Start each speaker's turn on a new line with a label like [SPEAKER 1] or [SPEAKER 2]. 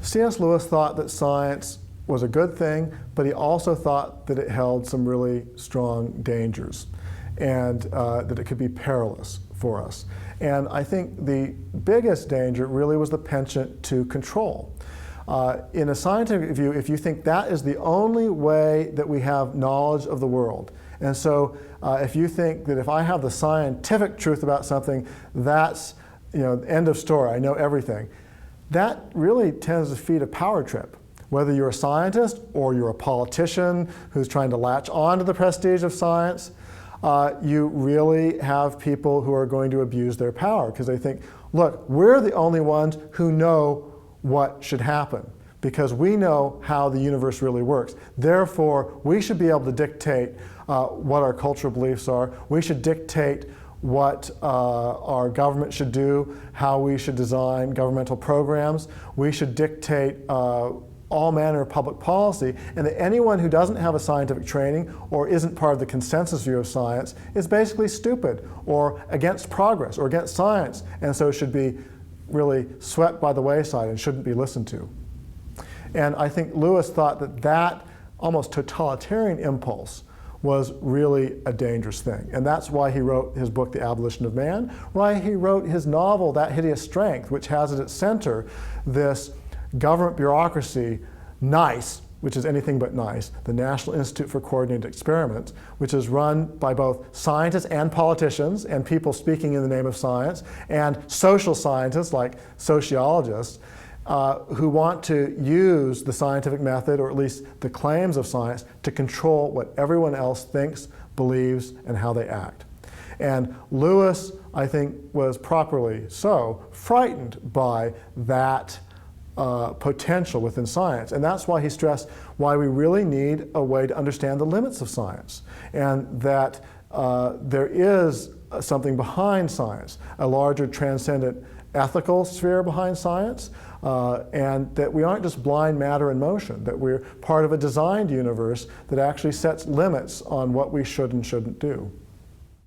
[SPEAKER 1] C.S. Lewis thought that science was a good thing, but he also thought that it held some really strong dangers and that it could be perilous for us. And I think the biggest danger really was the penchant to control. In a scientific view, if you think that is the only way that we have knowledge of the world, and so if you think that if I have the scientific truth about something, that's, end of story, I know everything, that really tends to feed a power trip. Whether you're a scientist or you're a politician who's trying to latch on to the prestige of science, you really have people who are going to abuse their power because they think, look, we're the only ones who know what should happen because we know how the universe really works. Therefore, we should be able to dictate what our cultural beliefs are. We should dictate what our government should do, how we should design governmental programs. We should dictate all manner of public policy, and that anyone who doesn't have a scientific training or isn't part of the consensus view of science is basically stupid or against progress or against science, and so should be really swept by the wayside and shouldn't be listened to. And I think Lewis thought that that almost totalitarian impulse was really a dangerous thing. And that's why he wrote his book, The Abolition of Man, why he wrote his novel, That Hideous Strength, which has at its center this government bureaucracy, NICE, which is anything but nice, the National Institute for Coordinated Experiments, which is run by both scientists and politicians and people speaking in the name of science, and social scientists like sociologists, who want to use the scientific method, or at least the claims of science, to control what everyone else thinks, believes, and how they act. And Lewis, I think, was properly so frightened by that potential within science. And that's why he stressed why we really need a way to understand the limits of science, and that there is something behind science, a larger transcendent ethical sphere behind science, and that we aren't just blind matter in motion, that we're part of a designed universe that actually sets limits on what we should and shouldn't do.